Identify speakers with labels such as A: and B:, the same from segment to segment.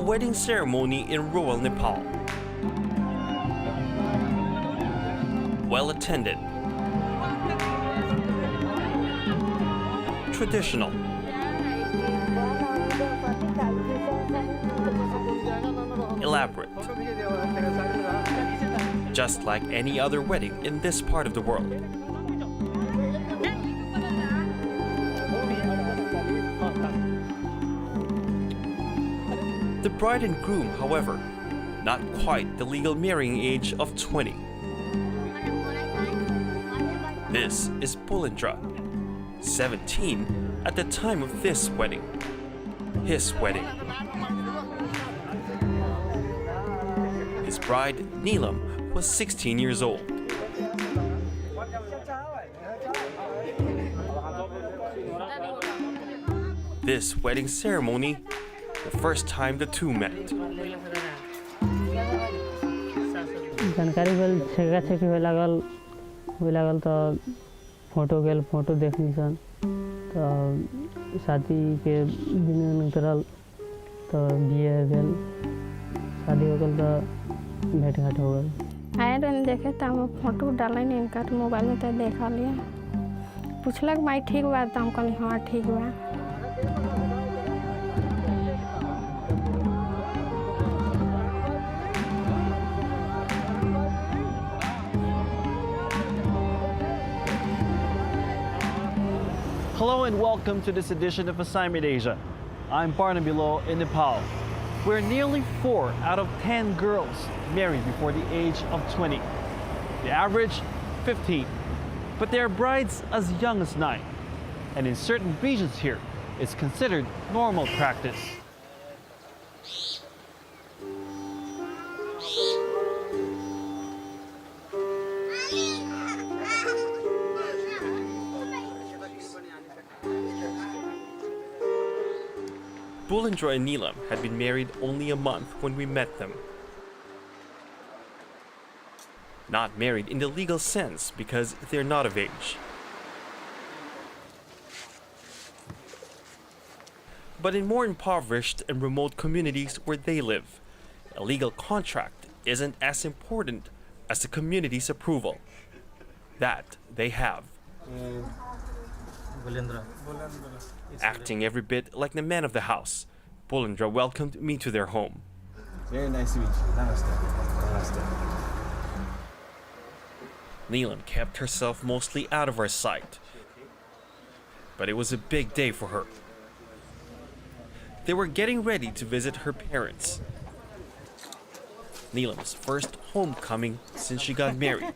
A: wedding ceremony in rural Nepal. Well attended. Traditional. Elaborate. Just like any other wedding in this part of the world. The bride and groom, however, not quite the legal marrying age of 20. This is Pulindra, 17 at the time of this wedding. His wedding. His bride, Neelam, was 16 years old. This wedding ceremony, the first time the two met.
B: जानकारी भेल छेका छेकी होय लागल तो photo देखनी सन तो शादी के दिन उतरल तो बिये भेल शादी हो गल तो भेंट घाट हो गल
C: आए रहने देखे तो हम फोटो डाले नहीं इनका तो मोबाइल में तो देखा लिया पूछलक माई ठीक बा तो हम कहली हाँ ठीक बा
D: Hello and welcome to this edition of Assignment Asia. I'm Barnaby Law in Nepal, where nearly 4 out of 10 girls marry before the age of 20. The average, 15. But there are brides as young as 9. And in certain regions here, it's considered normal practice.
A: Pulindra and Neelam had been married only a month when we met them. Not married in the legal sense because they're not of age. But in more impoverished and remote communities where they live, a legal contract isn't as important as the community's approval. That they have. Acting every bit like the man of the house, Pulindra welcomed me to their home.
E: Very nice to meet you. Namaste. Namaste.
A: Neelam kept herself mostly out of our sight. But it was a big day for her. They were getting ready to visit her parents. Neelam's first homecoming since she got married.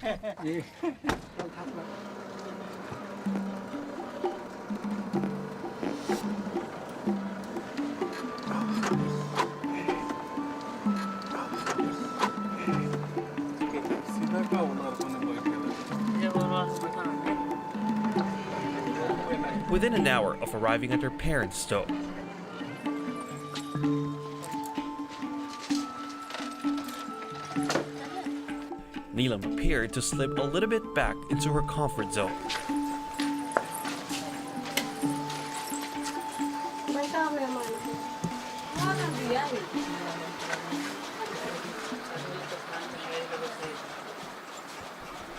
A: Within an hour of arriving at her parents' door, Neelam appeared to slip a little bit back into her comfort zone.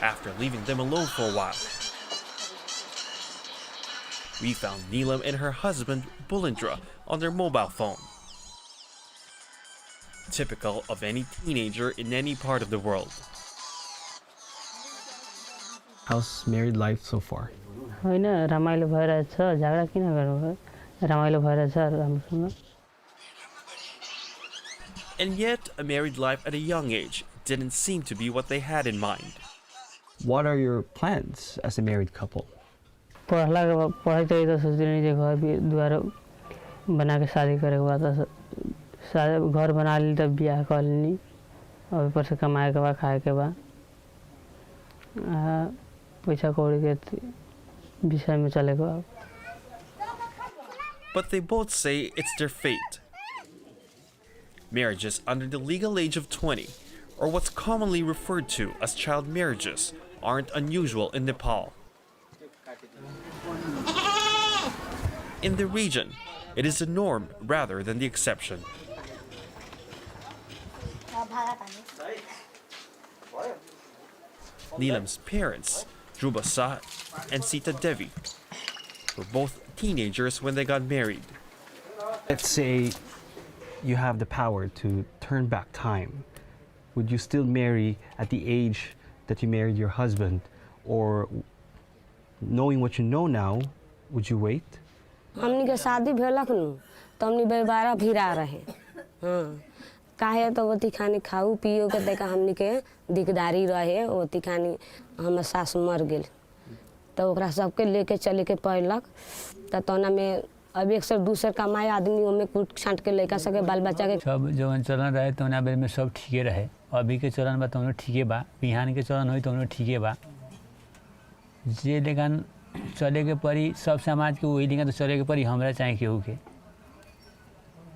A: After leaving them alone for a while, we found Neelam and her husband, Pulindra, on their mobile phone. Typical of any teenager in any part of the world.
E: How's married life so far?
B: होइन रमाइलो भइरहेछ झगडा किन गर्नु रमाइलो भइरहेछ राम्रोसँग
A: And yet, a married life at a young age didn't seem to be what they had in mind.
E: What are your plans as a married couple?
B: पढ़ाई तो इधर सोच रही थी घर भी दोबारा बना के शादी करेगा बाद घर बना ली तब ब्याह कर ली और ऊपर से कमाए के बाद खाए के बाद पैसा कौड़ी के विषय में चलेगा.
A: But they both say it's their fate. Marriages under the legal age of 20, or what's commonly referred to as child marriages, aren't unusual in Nepal. In the region, it is the norm rather than the exception. Neelam's parents, Dhruba Sah and Sita Devi, were both teenagers when they got married.
E: Let's say you have the power to turn back time. Would you still marry at the age that you married your husband? Or knowing what you know now, would you wait?
F: हमनी के शादी भेलक नु तो हमनी बेबारा फिरा रहे हाँ काहे तो ओती खानी खाऊ पियो के देखा हमनी के दिकदारी रहे ओती खानी हमर सास मर गेल तो ओकरा सबके लेके चले के पड़लक त तोना में अब एक सर दूसर कमाए आदमी ओमे कूट छांट के लइका सके बाल बच्चा के
G: सब जवन चलन रहे तो बेर में सब ठीके रहे अभी के चलन बा तो ठीके बा बिहान के चलन होई तो ठीके बा जे लेकिन चले के परी सब समाज के वही लेकिन तो चले के परी हमरा चाहे केहू के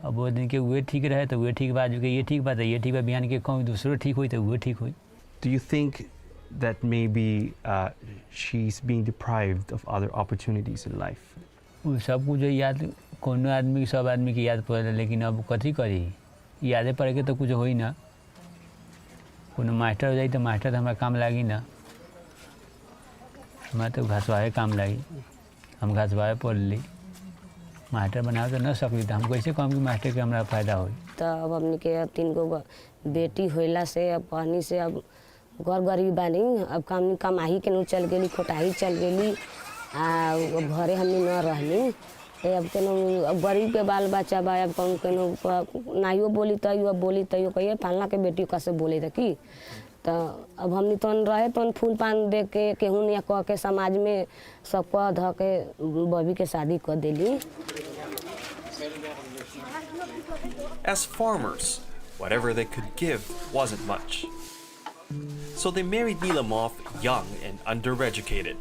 G: अब वो दिन के वे ठीक रहे तो वे ठीक बा जो के ये ठीक बा तो ये ठीक बा बिहान के कहूँ दूसरों ठीक हुई तो वो ठीक हुई.
E: Do you think that maybe she's being deprived of other opportunities in life?
G: वो सब कुछ याद कोनो आदमी सब आदमी की याद पड़े लेकिन अब कथी करी यादें पड़े के तो कुछ हो ही ना कोनो मास्टर हो जाए तो मास्टर तो हमारा काम लागी ना हमारे तो घसवाए काम लगी हम घसवाए पढ़ ली मास्टर बना तो न सकली तो हम कैसे कम कि मास्टर के हमारा फायदा हो
F: तो अब हमने के 3 गो बेटी होला से अब पढ़नी से अब घर गरीब बानी अब काम कमाही के नु चल गेली खोटाही चल गेली आ घरे हमने न रहनी अब केनो अब गरीब के बाल बच्चा बा अब कौन केनो नाइयो बोली तइयो बोली तइयो कहिए फलना के बेटी कैसे बोले त की तो अब हमनी तो रहे तो फूल पान दे के केहू या कह के समाज में सब कह ध के बबी के शादी कर देली.
A: As farmers, whatever they could give wasn't much. So they married Neelam off young and undereducated.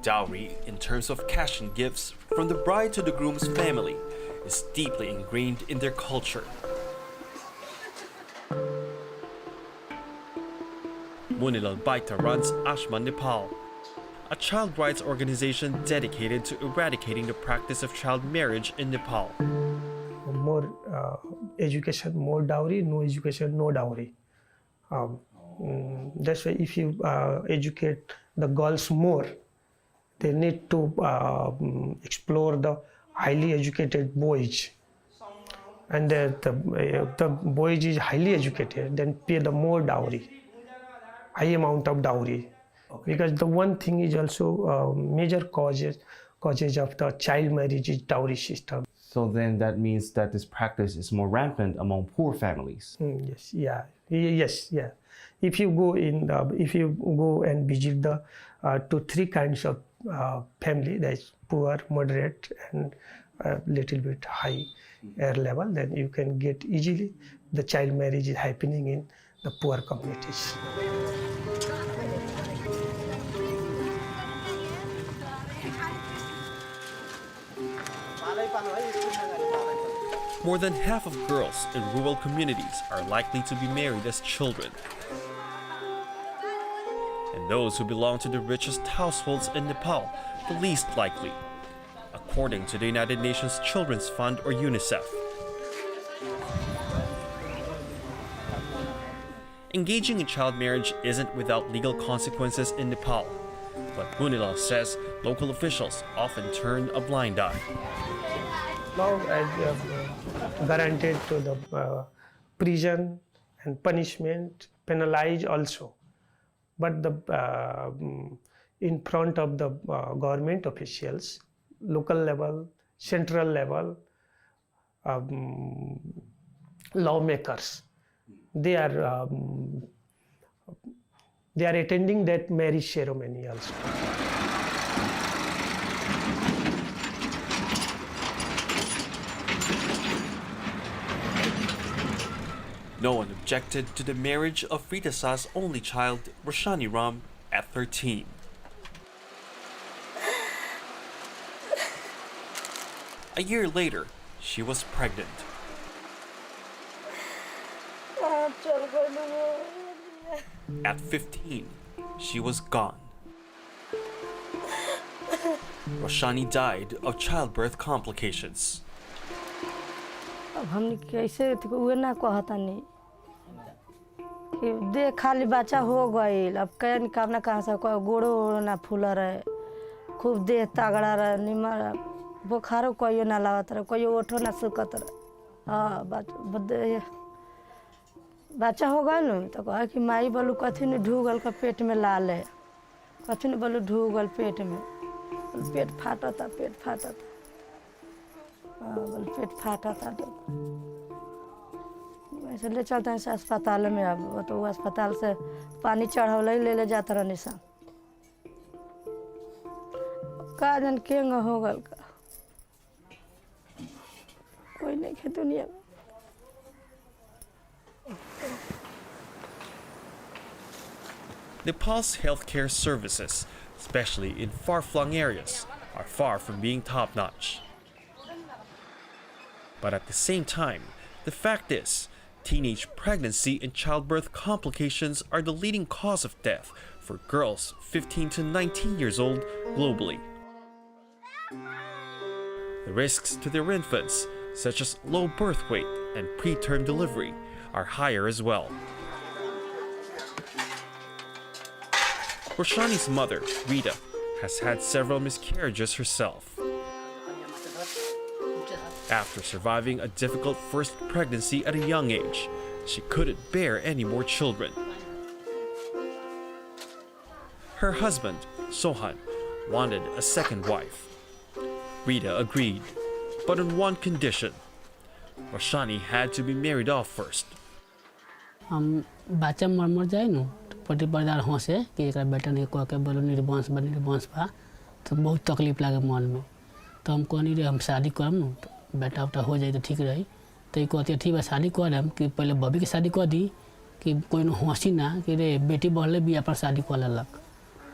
A: Dowry, in terms of cash and gifts from the bride to the groom's family, is deeply ingrained in their culture. Munilal Baita runs Ashman Nepal, a child rights organization dedicated to eradicating the practice of child marriage in Nepal.
H: More education, more dowry, no education, no dowry. That's why if you educate the girls more, they need to explore the highly educated boys. And the boys is highly educated, then pay the more dowry, high amount of dowry. Okay. Because the one thing is also major causes of the child marriage is dowry system.
E: So then that means that this practice is more rampant among poor families.
H: Yes, yeah, yes, yeah. If you go and visit the 2-3 kinds of family, that's poor, moderate, and a little bit high air level, then you can get easily the child marriage is happening in the poor communities.
A: More than half of girls in rural communities are likely to be married as children. And those who belong to the richest households in Nepal, the least likely, according to the United Nations Children's Fund or UNICEF. Engaging in child marriage isn't without legal consequences in Nepal, but Munilal says local officials often turn a blind eye.
H: Now, as guaranteed to the prison and punishment, penalized also. But the in front of the government officials, local level, central level, lawmakers, they are attending that marriage ceremony also.
A: No one objected to the marriage of Rita Sa's only child, Roshani Ram, at 13. A year later, she was pregnant. At 15, she was gone. Roshani died of childbirth complications.
I: अब हमने कैसे उहे ना कहतनी कि देख खाली बच्चा हो गई अब कह निकामना कहाँ से कोई गोड़ो ना फूल रहे खूब देह तगड़ा रहे निमर बुखारो कोई ना लागत रहे कोई ओठो ना सुकत रहे हाँ बच्चा हो गए न तो कह कि माई बोलू कथी ने ढूगल का पेट में लाल है कथी ने बोलू ढूगल पेट में पेट फाटता हाँ बोल पेट फाटता वैसे ले चलते हैं अस्पताल में अब तो वो अस्पताल से पानी चढ़ावल ही ले जाता रहने सा का जन केंग हो गल का कोई नहीं है दुनिया में
A: Nepal's healthcare services, especially in far-flung areas, are far from being top-notch. But at the same time, the fact is, teenage pregnancy and childbirth complications are the leading cause of death for girls 15 to 19 years old globally. The risks to their infants, such as low birth weight and preterm delivery, are higher as well. Roshani's mother, Rita, has had several miscarriages herself. After surviving a difficult first pregnancy at a young age, she couldn't bear any more children. Her husband, Sohan, wanted a second wife. Rita agreed, but on one condition. Roshani had to be married off first.
B: हम बच्चा मर जाए न पति परिवार हंसे कि एक बेटा नहीं कह के बोलो निर्वंश बा तो बहुत तकलीफ लगे मन में तो हम कहनी रे हम शादी करम न तो बेटा उटा हो जाए तो ठीक रही तो ये कहती ठीक है शादी करम कि पहले बबी की शादी कर दी कि कोई हंसी ना कि रे बेटी बढ़ले बिया पर शादी कर लेलक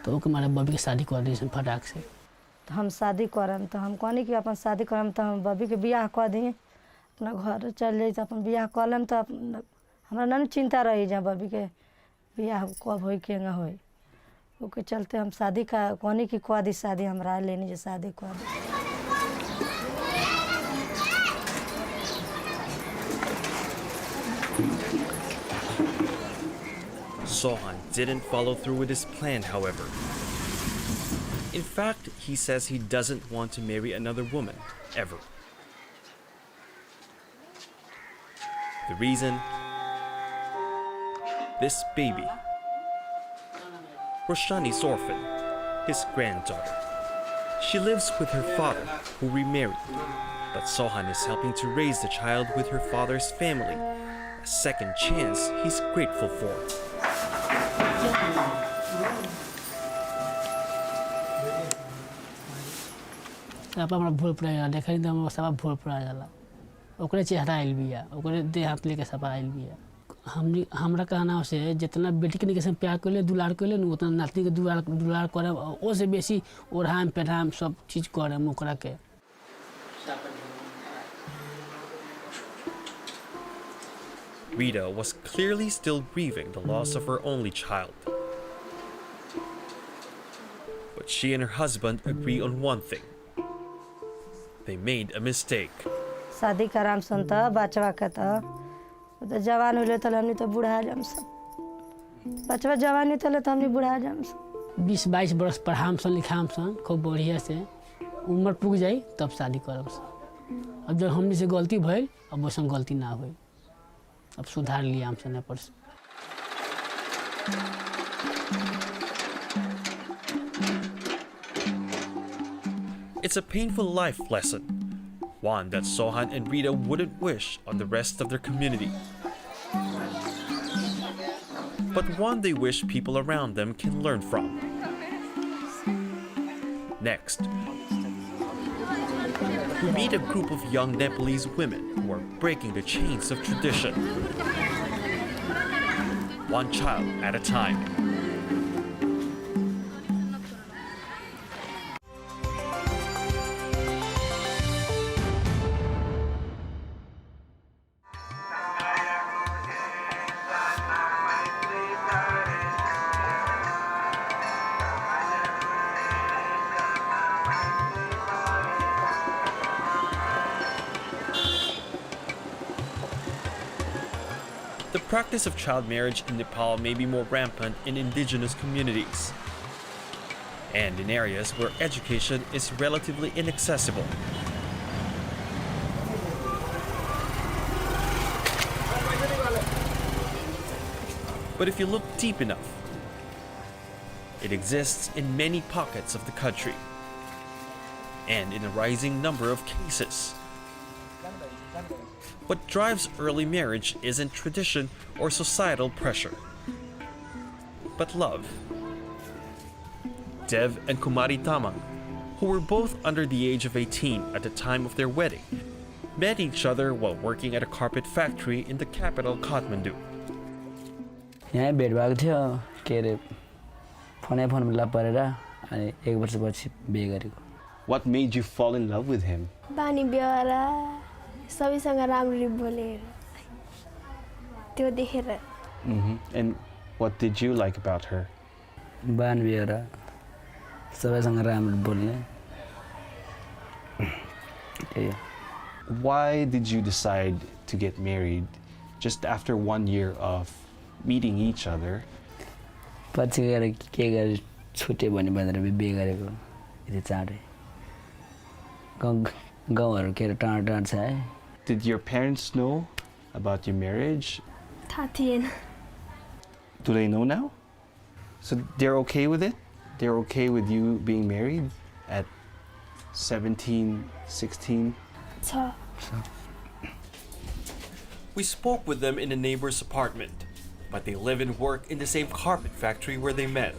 B: तो ओके मारे बबी की शादी कर दी फटाक से
I: तो हम शादी करम तो हम कहनी कि अपन शादी करम तो हम बबी के बियाह कर दी अपना घर चल जाए तो अपन बियाह कर लेम तो हमरा ना चिंता रही जहाँ बबी के बियाह कब हो के ना हो ओके चलते हम शादी का कहनी कि कह दी शादी हमरा लेनी जो शादी कर दी
A: Sohan didn't follow through with his plan, however. In fact, he says he doesn't want to marry another woman, ever. The reason? This baby. Roshani's orphan, his granddaughter. She lives with her father, who remarried, but Sohan is helping to raise the child with her father's family, a second chance he's grateful for.
B: आप हमरा भूल पड़ा देखा नहीं तो हम सब भूल पड़ा जाला ओकरे चेहरा आइल बिया ओकरे देह हाथ लेके सब आइल बिया हमरा कहना से जितना बेटी के निके प्यार करले दुलार करले न उतना नाती के दुलार करे ओ से बेसी ओढ़ाम पेढ़ाम सब चीज करे ओकरा के
A: Rita was clearly still grieving the loss of her only child. But she and her husband agree on one thing. They made a mistake.
I: शादी कराम सन तो बचवा के तो जवान होले तो हमनी तो बुढ़ा जाम सब बचवा जवान नहीं तो हमनी बुढ़ा जाम सब
B: 20-22 बरस पढ़ाम सन लिखाम सन खूब बढ़िया से उम्र पुग जाई तब शादी करब सन अब जब हमनी से गलती भइल अब वैसन गलती ना होई अब सुधार लिया हम सन पर
A: It's a painful life lesson, one that Sohan and Rita wouldn't wish on the rest of their community. But one they wish people around them can learn from. Next, we meet a group of young Nepalese women who are breaking the chains of tradition, one child at a time. The practice of child marriage in Nepal may be more rampant in indigenous communities and in areas where education is relatively inaccessible. But if you look deep enough, it exists in many pockets of the country and in a rising number of cases. What drives early marriage isn't tradition or societal pressure, but love. Dev and Kumari Tamang, who were both under the age of 18 at the time of their wedding, met each other while working at a carpet factory in the capital Kathmandu.
J: यहाँ भेट भएको थियो के अरे phone मिला परेर अनि 1 वर्षपछि बिहे गरेको.
E: What made you fall in love with him?
K: बानी व्यवहार सबैसँग राम्ररी बोलेर त्यो देखेर.
E: And what did you like about her?
J: बान व्यवहार सबैसँग राम्ररी बोल्ने.
E: Why did you decide to get married just after 1 year of meeting each other?
J: पछि गएर के गरे छुट्यो भने भनेर बिहे गरेको यति चाँडै. गाउँहरु के टाढा छ है.
E: Did your parents know about your marriage?
K: थाहा थिएन.
E: Do they know now? So they're okay with it? They're okay with you being married at 17, 16?
K: छ.
A: We spoke with them in a neighbor's apartment, but they live and work in the same carpet factory where they met.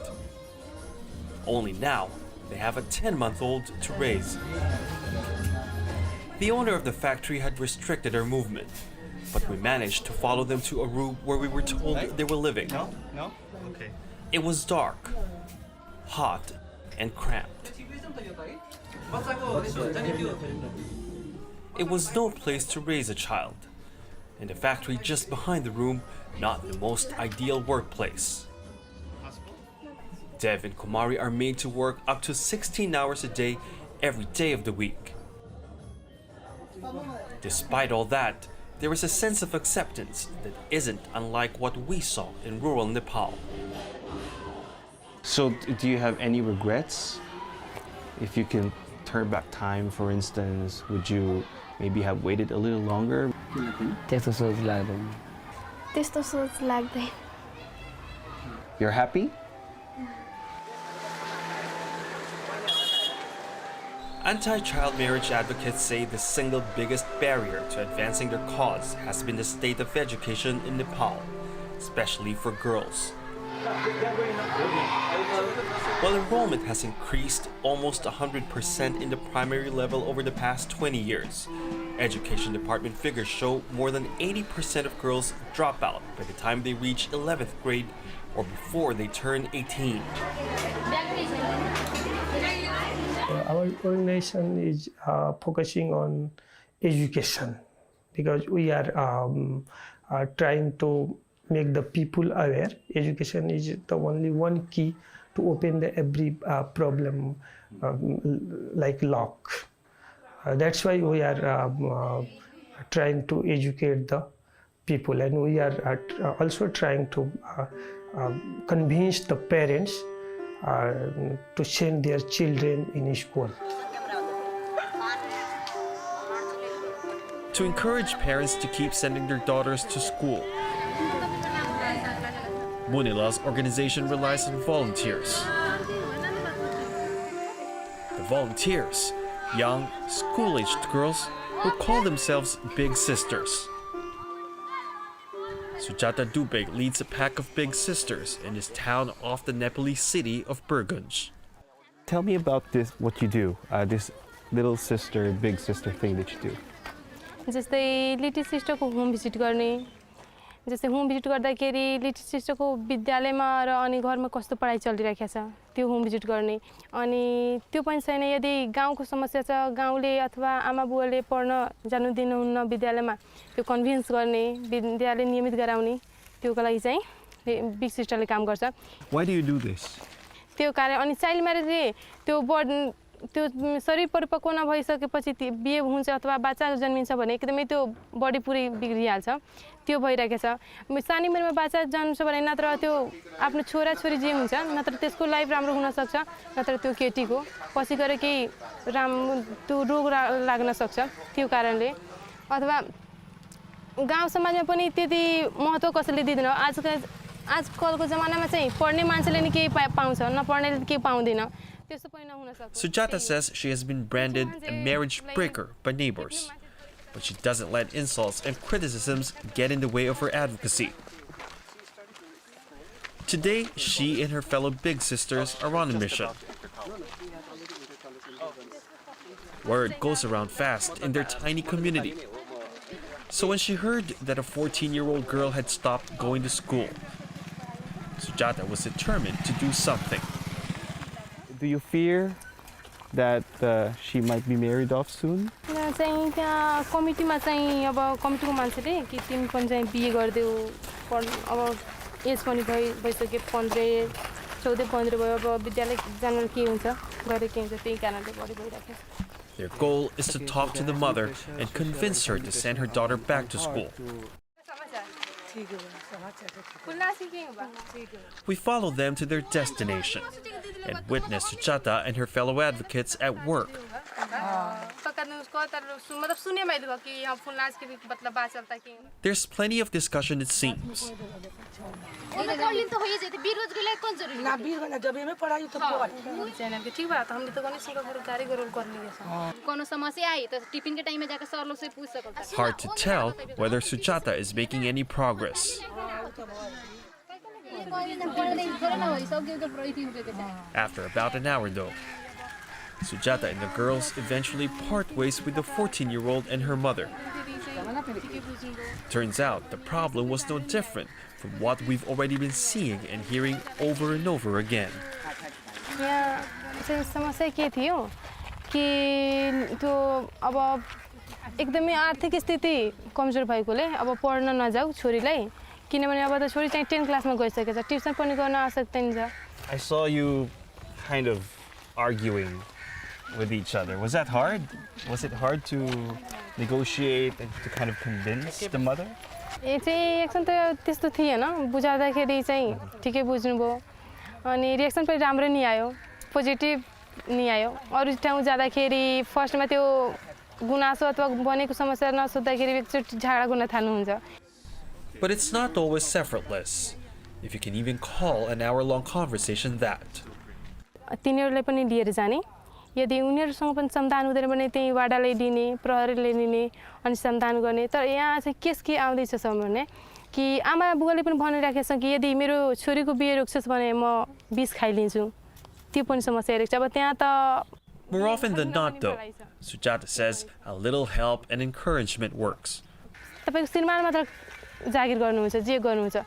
A: Only now, they have a 10-month-old to raise. The owner of the factory had restricted our movement, but we managed to follow them to a room where we were told they were living.
E: No? Okay.
A: It was dark, hot, and cramped. It was no place to raise a child, and the factory just behind the room, not the most ideal workplace. Dev and Kumari are made to work up to 16 hours a day, every day of the week. Despite all that, there is a sense of acceptance that isn't unlike what we saw in rural Nepal.
E: So do you have any regrets? If you can turn back time, for instance, would you maybe have waited a little longer?
J: त्यस्तो सोच लाग्दैन.
K: त्यस्तो सोच लाग्दैन.
E: You're happy?
A: Anti-child marriage advocates say the single biggest barrier to advancing their cause has been the state of education in Nepal, especially for girls. While enrollment has increased almost 100% in the primary level over the past 20 years, Education Department figures show more than 80% of girls drop out by the time they reach 11th grade or before they turn 18.
H: Our organization is focusing on education because we are trying to make the people aware. Education is the only one key to open the every problem like lock. That's why we are trying to educate the people, and we are also trying to convince the parents to send their children in school.
A: To encourage parents to keep sending their daughters to school, Munila's organization relies on volunteers. The volunteers, young, school-aged girls who call themselves Big Sisters. Sujata Dubeg leads a pack of Big Sisters in this town off the Nepalese city of Burgunj.
E: Tell me about this, what you do, this little sister, big sister thing that you do.
C: जस्तै little सिस्टरको home visit गर्ने, जस्तै home visit गर्दाखेरि little सिस्टरको विद्यालयमा र अनि घरमा कस्तो पढाइ चलिरहेको छ त्यो होम भिजिट गर्ने. अनि त्यो पनि छैन यदि गाउँको समस्या छ, गाउँले अथवा आमा बुवाले पढ्न जानु दिनुहुन्न विद्यालयमा, त्यो कन्भिन्स गर्ने, विद्यालय नियमित गराउने, त्योको लागि चाहिँ बिग सिस्टरले काम गर्छ.
E: Why do you do this?
C: त्यो कारण अनि चाइल्ड म्यारेजले त्यो त्यो शरीर परिपक्व नभइसकेपछि बिहे हुन्छ अथवा बच्चा जन्मिन्छ भने एकदमै त्यो बडी पुरै बिग्रिहाल्छ त्यो भइरहेको छ सानै उमेरमा बच्चा जन्मिन्छ भने नत्र त्यो आफ्नो छोराछोरी जे हुन्छ नत्र त्यसको लाइफ राम्रो हुनसक्छ नत्र त्यो केटीको पछि गएर केही त्यो रोग लाग्न सक्छ त्यो कारणले अथवा गाउँ समाजमा पनि त्यति महत्त्व कसैले दिँदैन आजकलको जमानामा चाहिँ पढ्ने मान्छेले नि केही पाउँछ नपढ्नेले केही पाउँदैन त्यस्तो पनि नहुन सक्छ
A: Sujata says she has been branded a marriage breaker by neighbors, but she doesn't let insults and criticisms get in the way of her advocacy. Today, she and her fellow big sisters are on a mission. Word goes around fast in their tiny community. So when she heard that a 14-year-old girl had stopped going to school, Sujata was determined to do something.
E: Do you fear that she might be married off soon?
C: चाहिँ त्यहाँ कमिटीमा चाहिँ अब कमिटीको मान्छेले कि तिमी पनि चाहिँ बिहे गरिदेऊ अब एज पनि भइसक्यो 15 14 15 भयो अब विद्यालय जान के हुन्छ गरे के हुन्छ त्यही कारणले बढी भइरहेको छ
A: Their goal is to talk to the mother and convince her to send her daughter back to school. We follow them to their destination and witness Sujata and her fellow advocates at work. There's plenty of discussion, it seems. Hard to tell whether Sujata is making any progress. After about an hour though, Sujata and the girls eventually part ways with the 14-year-old and her mother. Turns out the problem was no different from what we've already been seeing and hearing over and over again.
C: समस्या के थियो कि त्यो अब एकदमै आर्थिक स्थिति कमजोर भएकोले अब पढ्न नजाऊ छोरीलाई किनभने अब त छोरी चाहिँ 10 क्लासमा गइसकेछ ट्युसन पनि गर्न आवश्यकता नि छ
E: I saw you kind of arguing with each other. Was that hard? Was it hard to negotiate and to kind of convince the mother?
C: ए चाहिँ एक्सन त त्यस्तो थिएन बुझाउँदाखेरि चाहिँ ठिकै बुझ्नुभयो अनि रिएक्सन पनि राम्रो नि आयो पोजिटिभ नि आयो अरु ठाउँ जाँदाखेरि फर्स्टमा त्यो गुनासो अथवा बनेको समस्या नसोध्दाखेरि एकचोटि झगडा गर्न थाल्नुहुन्छ
A: But it's not always effortless, if you can even call an hour-long conversation that.
C: तिनीहरूलाई पनि लिएर जाने यदि उनीहरूसँग पनि समाधान हुँदैन भने त्यही वाडाले दिने प्रहरीले दिने अनि समाधान गर्ने तर यहाँ चाहिँ के आउँदैछ भने कि आमा बुवाले पनि भनिराखेको छ कि यदि मेरो छोरीको बिहे रोक्छस् भने म विष खाइलिन्छु त्यो पनि समस्या रहेछ अब त्यहाँ त
A: More often than not though, Sujata says a little help and encouragement works.
C: तपाईको श्रीमान मात्र जागिर गर्नुहुन्छ जे गर्नुहुन्छ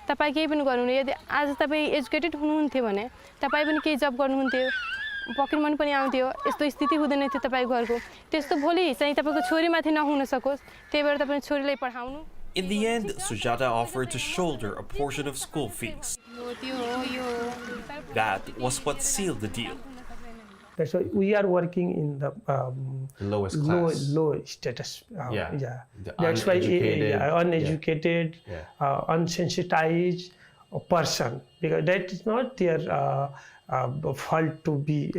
C: तपाई केही पनि गर्नुहुन्न यदि आज तपाई एजुकेटेड हुनुहुन्थ्यो भने तपाई पनि केही जब गर्नुहुन्थ्यो पकेट मनी पनि आउँथ्यो यस्तो स्थिति हुँदैन थियो तपाईको घरको त्यस्तो भोलि चाहिँ तपाईको छोरीमाथि नहुन सकोस् त्यही भएर तपाई छोरीलाई पढाउनु
A: In the end, Sujata offered to shoulder a portion of school fees. That was what sealed the deal.
H: That's why we are working in the
E: lowest class.
H: Low status.
E: The
H: That's why
E: uneducated.
H: uneducated, unsensitized person, because that is not their fault to be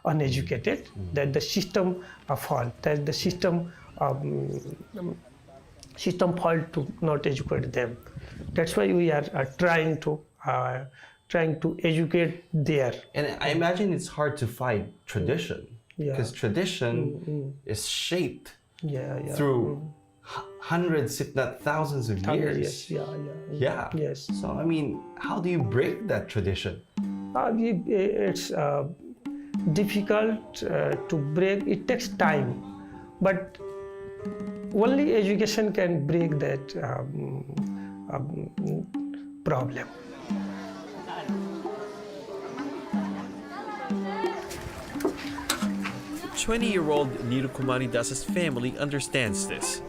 H: uneducated. That the system fault. That the system fault to not educate them. That's why we are trying to educate there.
E: And I imagine it's hard to fight tradition because tradition is shaped through hundreds, if not thousands of years.
H: Yes.
E: So I mean, how do you break that tradition?
H: It's difficult to break. It takes time, but only education can break that problem.
A: 20-year-old Niru Kumari Das's family understands this.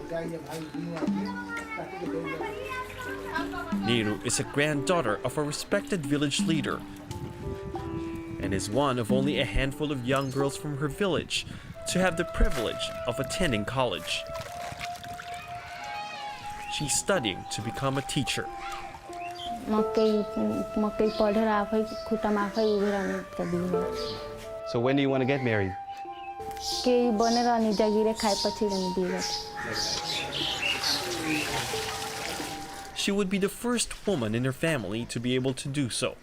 A: Niru is a granddaughter of a respected village leader. and is one of only a handful of young girls from her village to have the privilege of attending college. She's studying to become a teacher.
E: So when do you want to get married?
A: She would be the first woman in her family to be able to do so.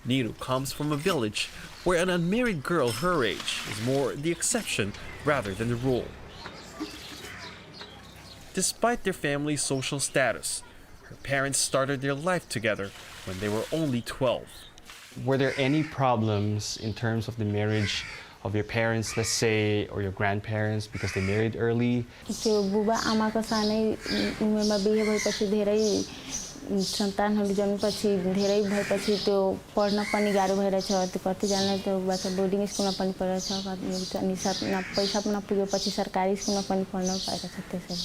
A: Niru comes from a village where an unmarried girl her age is more the exception rather than the rule. Despite their family's social status, her parents started their life together when they were only 12.
E: Were there any problems in terms of the marriage of your parents, let's say, or your grandparents because they married early?
L: सन्तानहरू जन्मेपछि धेरै भएपछि त्यो पढ्न पनि गाह्रो भइरहेछ त्यो कतिजनाले त्यो बच्चा बोर्डिङ स्कुलमा पनि पढेछ अनि पैसा पनि नपुगेपछि सरकारी स्कुलमा पनि पढ्न पाएको छ त्यसरी.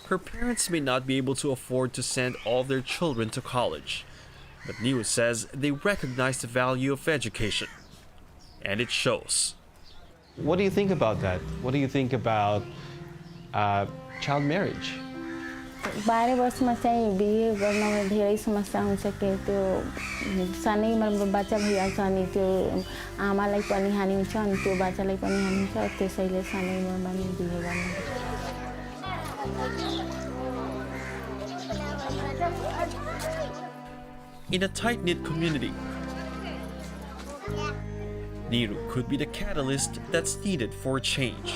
A: Her parents may not be able to afford to send all their children to college, but Niru says they recognize the value of education, and it shows.
E: What do you think about that? What do you think about child marriage?
L: 12 वर्षमा चाहिँ बिहे गर्नमा धेरै समस्या हुन्छ के त्यो सानै बच्चा भइहाल्छ अनि त्यो आमालाई पनि हानि हुन्छ अनि त्यो बच्चालाई पनि हानि हुन्छ त्यसैले सानै उमेरमा नै बिहे गर्नु.
A: In a tight-knit community, Niru could be the catalyst that's needed for change.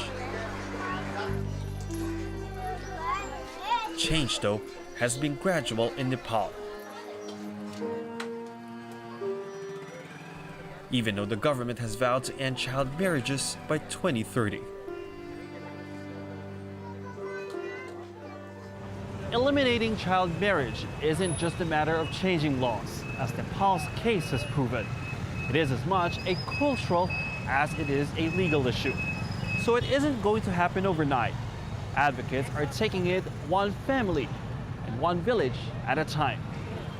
A: Change, though, has been gradual in Nepal. Even though the government has vowed to end child marriages by 2030.
D: Eliminating child marriage isn't just a matter of changing laws, as Nepal's case has proven. It is as much a cultural as it is a legal issue. So it isn't going to happen overnight. Advocates are taking it one family and one village at a time.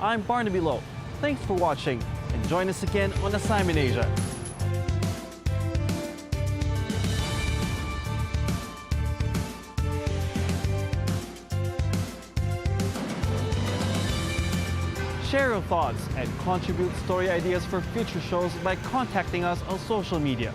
D: I'm Barnaby Lowe. Thanks for watching and join us again on Assignment Asia. Share your thoughts and contribute story ideas for future shows by contacting us on social media.